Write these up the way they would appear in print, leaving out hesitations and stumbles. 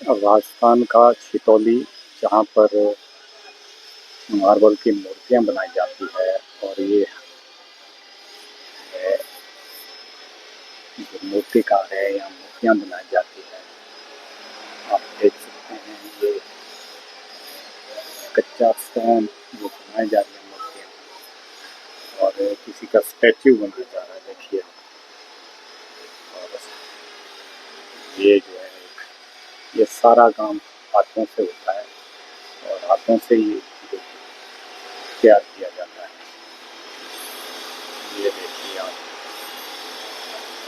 राजस्थान का छितौली, जहाँ पर मार्बल की मूर्तियाँ बनाई जाती है। और ये है जो मूर्तिकार है, यहाँ मूर्तियाँ बनाई जाती है। आप देख सकते हैं ये कच्चा स्टोन वो बनाई जा रही है मूर्तियाँ, और किसी का स्टैच्यू बनाया जा रहा है, देखिए। और ये जो है ये सारा काम हाथों से होता है, और हाथों से ये तैयार किया जाता है। ये देखिए आप,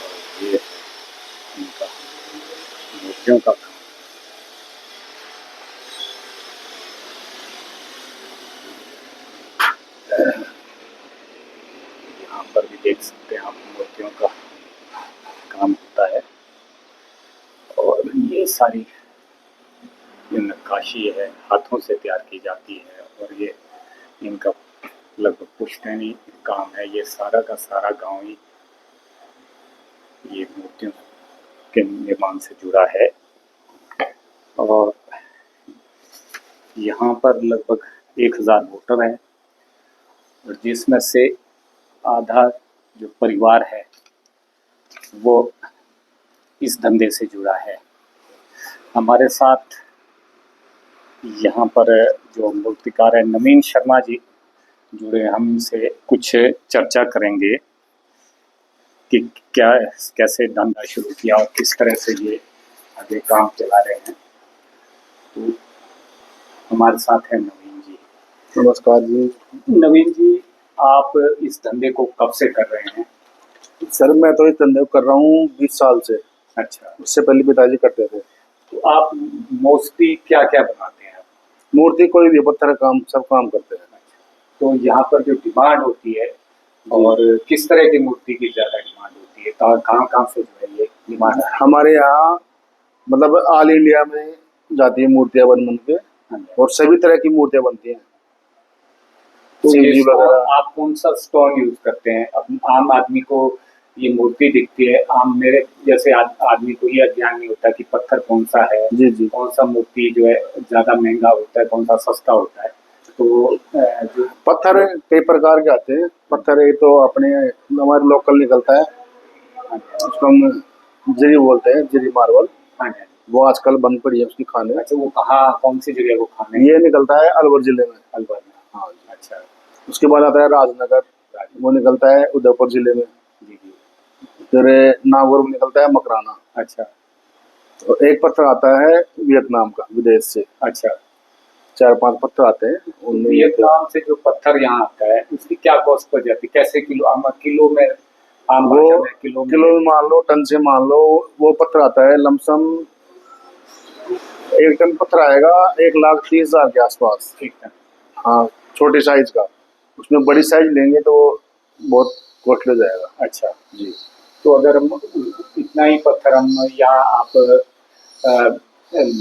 और ये इनका मूर्तियों का काम। यहाँ पर भी देख सकते हैं आप, मूर्तियों का काम होता है। और ये सारी ये नक्काशी है, हाथों से तैयार की जाती है। और ये इनका लगभग पुश्तैनी काम है। ये सारा का सारा गांव ही ये मूर्तियों के निर्माण से जुड़ा है। और यहाँ पर लगभग 1000 वोटर हैं, और जिसमें से आधा जो परिवार है वो इस धंधे से जुड़ा है। हमारे साथ यहाँ पर जो मूर्तिकार है नवीन शर्मा जी जुड़े, हमसे कुछ चर्चा करेंगे कि क्या कैसे धंधा शुरू किया और किस तरह से ये आगे काम चला रहे हैं। तो हमारे साथ है नवीन जी। नमस्कार जी। नवीन जी, आप इस धंधे को कब से कर रहे हैं? सर मैं तो इस धंधे को कर रहा हूँ 20 साल से। अच्छा, उससे पहले पिताजी करते थे। तो आप मोस्टली क्या क्या बनाते हैं? मूर्ति कोई भी, पत्थर काम, सब काम करते हैं। तो यहाँ पर जो डिमांड होती है, और किस तरह की मूर्ति की ज़्यादा डिमांड होती है, कहाँ कहाँ से जो है ये डिमांड? हमारे यहाँ मतलब ऑल इंडिया में जाती है मूर्तियाँ बन बन के, और सभी तरह की मूर्तियाँ बनती हैं। तो शिव जी वगैरह। आप कौन सा स्टोन यूज करते हैं? आम आदमी को ये मूर्ति दिखती है, आम मेरे जैसे आदमी को ये ज्ञान नहीं होता कि पत्थर कौन सा है, जी जी। कौन सा मूर्ति जो है ज्यादा महंगा होता है, कौन सा सस्ता होता है। तो जो पत्थर कई प्रकार के आते हैं। पत्थर एक तो अपने हमारे लोकल निकलता है, उसको हम जिरी बोलते हैं, जिरी मार्बल। हाँ, वो आजकल बंद पड़ी है उसकी खाने। अच्छा, वो कहाँ, कौन सी जगह वो खाने? ये निकलता है अलवर जिले में। अलवर में? हाँ। अच्छा। उसके बाद आता है राजनगर, वो निकलता है उदयपुर जिले में। जी जी। फिर नागौर में निकलता है मकराना। अच्छा। तो एक पत्थर आता है वियतनाम का, विदेश से। अच्छा, 4-5 पत्थर आते हैं उनमें। वियतनाम से जो पत्थर यहाँ आता है उसकी क्या कॉस्ट पड़ जाती है? कैसे किलो? किलो में, आम भाषा में किलो में मान लो, टन से मान लो। वो पत्थर आता है लमसम, 1 टन पत्थर आएगा 1,30,000 के आसपास। ठीक है। हाँ, छोटे साइज का। उसमें बड़ी साइज लेंगे तो बहुत कॉस्टली हो जाएगा। अच्छा जी। तो अगर हम इतना ही पत्थर हम यहाँ आप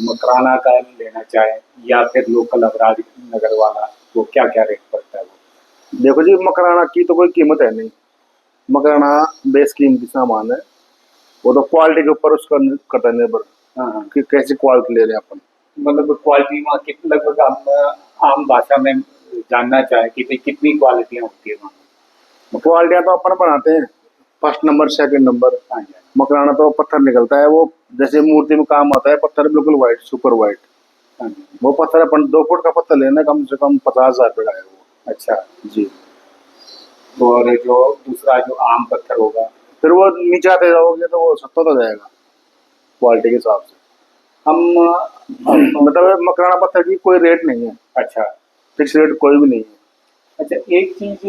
मकराना का लेना चाहें या फिर लोकल अवराज नगर वाला, वो क्या क्या रेट पड़ता है? वो देखो जी, मकराना की तो कोई कीमत है नहीं। मकराना बेस कीमती सामान है। वो तो क्वालिटी के ऊपर उसका करता है निर्भर, हाँ, कि कैसी क्वालिटी ले रहे हैं अपन। मतलब क्वालिटी वहाँ कितना, लगभग हम आम भाषा में जानना चाहें कि भाई कितनी क्वालिटियाँ होती है वहाँ? क्वालिटियाँ तो अपन बनाते हैं, फर्स्ट नंबर, सेकंड नंबर। हाँ जी। मकराना तो पत्थर निकलता है, वो जैसे मूर्ति में काम आता है पत्थर, बिल्कुल व्हाइट, सुपर व्हाइट। हाँ जी। वो पत्थर अपन 2 फुट का पत्थर लेना, कम से कम 50,000 रुपये का है वो। अच्छा जी। और जो दूसरा जो आम पत्थर होगा, फिर वो नीचे आते जाओगे तो वो सस्ता हो जाएगा क्वालिटी के हिसाब से। हम मतलब मकराना पत्थर की कोई रेट नहीं है। अच्छा। फिक्स रेट कोई भी नहीं है। अच्छा, एक चीज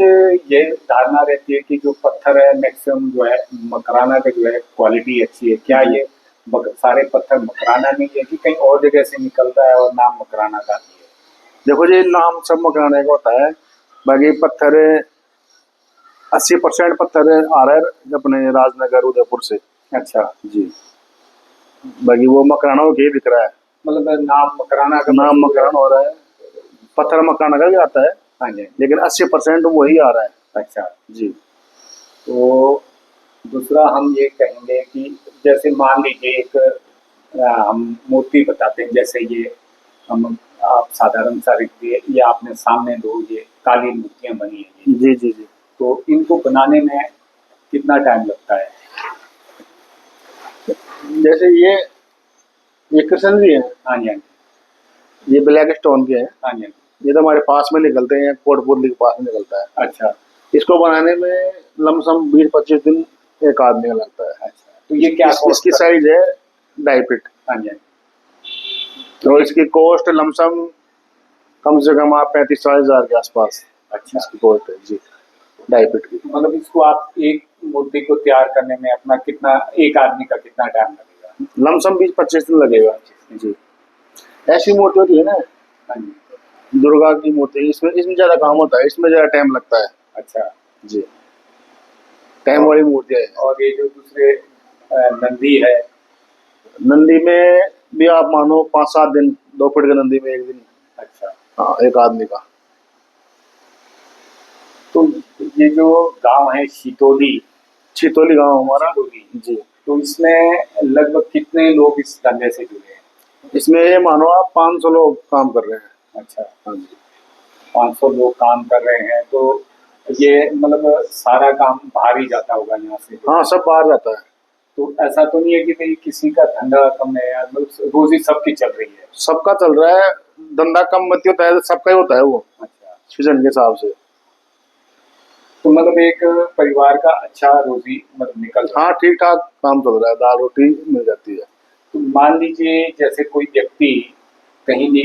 ये धारणा रहती है कि जो पत्थर है मैक्सिमम जो है मकराना का जो है क्वालिटी अच्छी है। क्या ये सारे पत्थर मकराना में ही है कि कहीं और जगह से निकलता है और नाम मकराना का भी है? देखो जी, नाम सब मकराने का होता है। बाकी पत्थर 80% पत्थर आ रहा है अपने राजनगर, उदयपुर से। अच्छा जी। बाकी वो मकराना हो के बिक रहा है। मतलब नाम मकराना का नाम मकराना हो रहा है, पत्थर मकराना का भी आता है। हाँ जी। लेकिन 80% वही आ रहा है। अच्छा। जी। तो दूसरा हम ये कहेंगे कि जैसे मान लीजिए एक हम मूर्ति बताते हैं, जैसे ये हम आप साधारण सा रखिए, ये आपने सामने दो ये काली मूर्तियां बनी हैं ये, जी जी जी। तो इनको बनाने में कितना टाइम लगता है? जैसे ये कृष्ण जी हैं, हाँ जी, हाँ जी, ये ब्लैक स्टोन के हैं। हाँ जी, हाँ जी। ये तो हमारे पास में निकलते हैं, कोटपुतली के पास में निकलता है। अच्छा, इसको बनाने में लमसम 20-25 दिन एक आदमी का लगता है। अच्छा, तो ये क्या इसकी कॉस्ट साइज है 2.5 फीट। हाँ जी, हाँ जी। तो इसकी कॉस्ट लमसम कम से कम आप 35-40 हजार के आसपास अच्छा, इसकी कॉस्ट है जी, 2.5 फीट की। मतलब इसको आप एक मूर्ति को तैयार करने में अपना कितना, एक आदमी का कितना टाइम लगेगा? लमसम 20-25 दिन लगेगा जी। ऐसी मूर्ति होती है ना, हाँ जी, दुर्गा की मूर्ति, इसमें इसमें ज्यादा काम होता है, इसमें ज्यादा टाइम लगता है अच्छा। जी। टाइम वाली मूर्तियाँ है। और ये जो दूसरे नंदी है, नंदी में भी आप मानो 5-7 दिन, 2 फीट के नंदी में 1 दिन। अच्छा, हाँ, एक आदमी का। तो ये जो गांव है शीतोली, छितौली गांव हमारा शीतोली, जी। तो इसमें लगभग कितने लोग इस धंधे से जुड़े हैं? इसमें ये मानो आप 500 लोग काम कर रहे हैं। अच्छा, हाँ जी। 500 लोग काम कर रहे हैं, तो ये मतलब सारा काम बाहर ही जाता होगा यहाँ से? हाँ, सब बाहर जाता है। तो ऐसा तो नहीं है कि भाई किसी का धंधा कम है, यार मतलब रोजी सबकी चल रही है? सबका चल रहा है, धंधा कम मत होता है, सबका ही होता है वो अच्छा, सीजन के हिसाब से। तो मतलब एक परिवार का अच्छा रोजी मतलब निकल रहा है। हाँ, ठीक ठाक काम चल रहा है, दाल रोटी मिल जाती है। तो मान लीजिए जैसे कोई व्यक्ति कहीं भी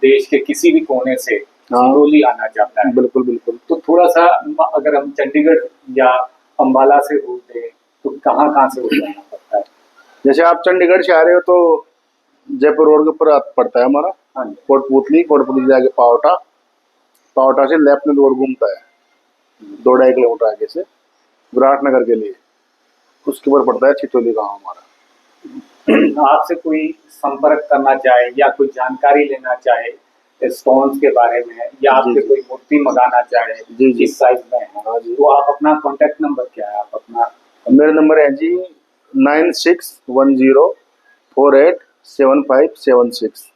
देश के किसी भी कोने से हाँ। सिंगरौली आना चाहता है, बिल्कुल बिल्कुल। तो थोड़ा सा अगर हम चंडीगढ़ या अम्बाला से होते तो कहाँ कहाँ से हो जाना पड़ता है? जैसे आप चंडीगढ़ से आ रहे हो तो जयपुर रोड के ऊपर पड़ता है हमारा हाँ जी, कोटपुतली जाके पावटा, पावटा से लेफ्ट में रोड घूमता है 2-2.5 किलोमीटर आगे से विराटनगर के लिए, उसके ऊपर पड़ता है छितौली गाँव हमारा। आपसे कोई संपर्क करना चाहे या कोई जानकारी लेना चाहे स्टोन्स के बारे में, या आपसे जी। कोई मूर्ति मंगाना चाहे जी, जी। किस साइज में है, हाँ जी। तो आप अपना कॉन्टेक्ट नंबर क्या है, आप अपना? मेरा नंबर है जी 9610487576।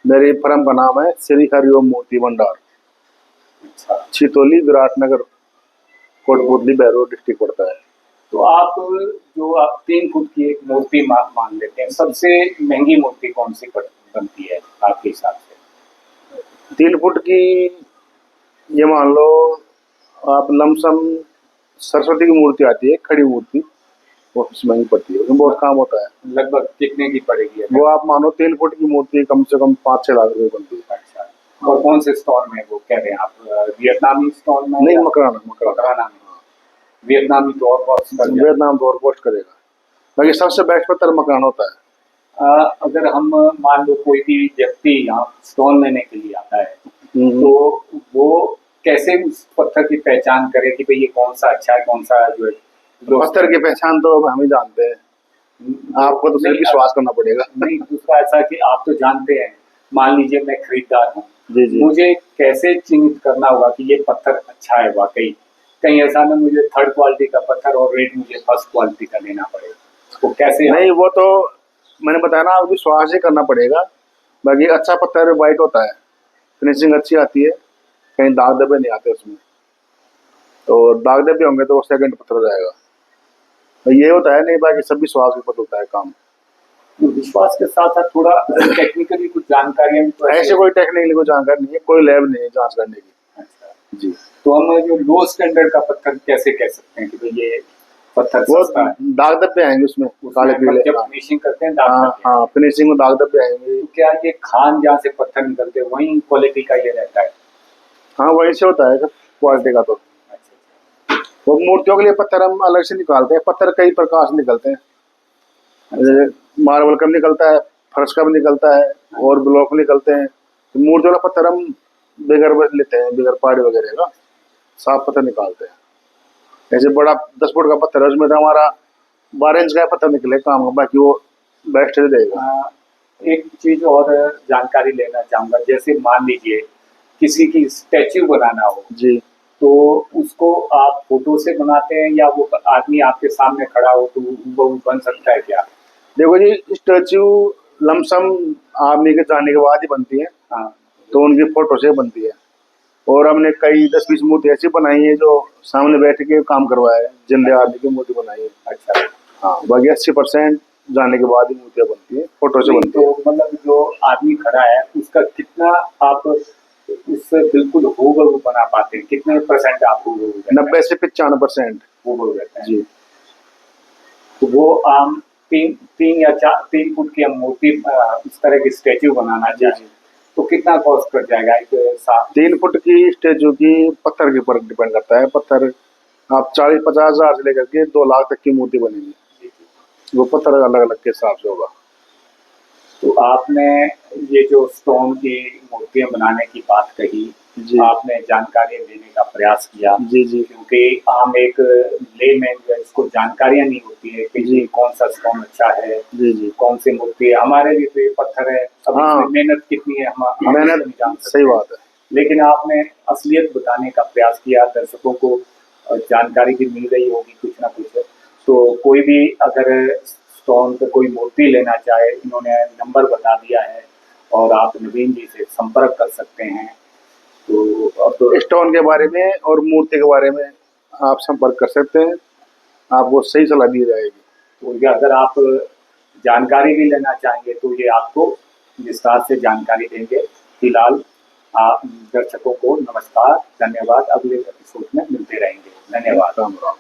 मेरी फर्म का नाम है श्री हरिओम मूर्ति भंडार, अच्छा, छितौली विराटनगर कोटपुतली बैरोड डिस्ट्रिक्ट पड़ता है। तो आप जो आप 3 फुट की एक मूर्ति मान लेते हैं, सबसे महंगी मूर्ति कौन सी बनती है आपके हिसाब से? 3 फुट की ये मान लो आप लमसम सरस्वती की मूर्ति आती है, खड़ी मूर्ति, वो महंगी पड़ती है, उसमें बहुत काम होता है। लगभग कितने की पड़ेगी? वो आप मानो 3 फुट की मूर्ति कम से कम 5-6 लाख रुपए बनती है। अच्छा, और कौन से स्टोन में वो कह रहे हैं आप, वियतनामी स्टोन में नहीं, या मकराना मकराना में? वियतनामी तो और कॉस्ट कर जाएगा। वियतनाम तो और कॉस्ट करेगा, बाकी सबसे बेस्ट पत्थर मकराना होता है। अगर हम मान लो कोई भी व्यक्ति यहाँ स्टोन लेने के लिए आता है, तो वो कैसे उस पत्थर की पहचान करे कि भाई ये कौन सा अच्छा है, कौन सा जो है? पत्थर की पहचान तो अब हम ही जानते हैं, आपको तो सिर्फ विश्वास करना पड़ेगा। नहीं, दूसरा ऐसा कि आप तो जानते हैं, मान लीजिए मैं खरीदार हूँ, जी जी। मुझे कैसे चिन्हित करना होगा कि ये पत्थर अच्छा है वाकई? कहीं ऐसा ना मुझे थर्ड क्वालिटी का पत्थर और रेट मुझे फर्स्ट क्वालिटी का लेना पड़े, वो कैसे? नहीं, वो तो मैंने बताया ना, आपको विश्वास ही करना पड़ेगा। बाकी अच्छा पत्थर वाइट होता है, फिनिशिंग अच्छी आती है, कहीं दाग धब्बे नहीं आते उसमें, तो दाग धब्बे होंगे तो वो सेकंड पत्थर हो जाएगा, तो ये होता है। नहीं, बाकी सब विश्वास के ऊपर होता है काम। विश्वास के साथ साथ थोड़ा टेक्निकली कुछ जानकारियां भी तो ऐसे कोई टेक्निकली कोई जानकारी नहीं है, कोई लैब नहीं है जांच करने की। अच्छा, जी। तो हम जो लो स्टैंडर्ड का पत्थर कैसे कह सकते हैं कि भाई ये पत्थर वो सस्ता है? दाग धब्बे आएंगे उसमें, काले पीले। जब फिनिशिंग करते हैं दाग हाँ लगते हैं। हाँ, फिनिशिंग में दाग धब्बे आएंगे। तो क्या ये खान जहाँ से पत्थर निकलते हैं वही क्वालिटी का ये रहता है? हाँ, वहीं से होता है सब क्वालिटी का। तो अच्छा, वो मूर्तियों के लिए पत्थर हम अलग से निकालते हैं, पत्थर कई प्रकार से निकलते हैं, मार्बल का निकलता है, फर्श का भी निकलता है, और ब्लॉक निकलते हैं। तो मूर्ति वाला पत्थर हम बगैर लेते हैं, बगैर पहाड़ी वगैरह का साफ पत्थर निकालते हैं। जैसे बड़ा 10 फुट का पत्थर है, उसमें तो हमारा 12 इंच का पत्थर निकले काम का, बाकी वो बेस्ट ही देगा। एक चीज और जानकारी लेना चाहूंगा, जैसे मान लीजिए किसी की स्टैच्यू बनाना हो, जी। तो उसको आप फोटो से बनाते हैं या वो आदमी आपके सामने खड़ा हो तो वो बन सकता है क्या? देखो जी, स्टैच्यू लमसम आर्मी के जाने के बाद ही बनती है, हाँ तो उनकी फोटो से बनती है। और हमने कई 10-20 मूर्ति ऐसी बनाई है जो सामने बैठ के काम करवाया है, जिंदे आर्मी की मूर्ति बनाई है। अच्छा। हाँ, बाकी 80% जाने के बाद ही मूर्तियाँ बनती है, फोटो से बनती है। तो मतलब जो आदमी खड़ा है उसका कितना आप उससे बिल्कुल हूबहू बना पाते हैं, कितने % आप हूबहू 90 से 95% हूबहू रहते हैं? जी। तो वो आम 3 फुट की हम मूर्ति इस तरह की स्टेच्यू बनाना चाहिए तो कितना कॉस्ट कर जाएगा एक 3 फुट की स्टेचू की पत्थर के ऊपर डिपेंड करता है। पत्थर आप 40-50 हजार से लेकर के 2 लाख तक की मूर्ति बनेगी, वो पत्थर अलग अलग के हिसाब से होगा। तो आपने ये जो स्टोन की मूर्तियां बनाने की बात कही, आपने जानकारी लेने का प्रयास किया जी जी, क्योंकि आम एक लेमैन इसको जानकारियां नहीं होती है कि जी कौन सा स्टोन अच्छा है, जी जी, कौन सी मूर्ति है। हमारे लिए तो ये पत्थर है, अब हाँ, इसमें मेहनत कितनी है हम मेहनत नहीं जान सकते। सही बात है, लेकिन आपने असलियत बताने का प्रयास किया, दर्शकों को जानकारी भी मिल गई होगी कुछ ना कुछ। तो कोई भी अगर स्टोन पे कोई मूर्ति लेना चाहे, इन्होंने नंबर बता दिया है और आप नवीन जी से संपर्क कर सकते हैं। तो अब स्टोन के बारे में और मूर्ति के बारे में आप संपर्क कर सकते हैं, आपको सही सलाह दी जाएगी। तो ये अगर आप जानकारी भी लेना चाहेंगे तो ये आपको विस्तार से जानकारी देंगे। फिलहाल आप दर्शकों को नमस्कार, धन्यवाद। अगले एपिसोड में मिलते रहेंगे। धन्यवाद। राम राम।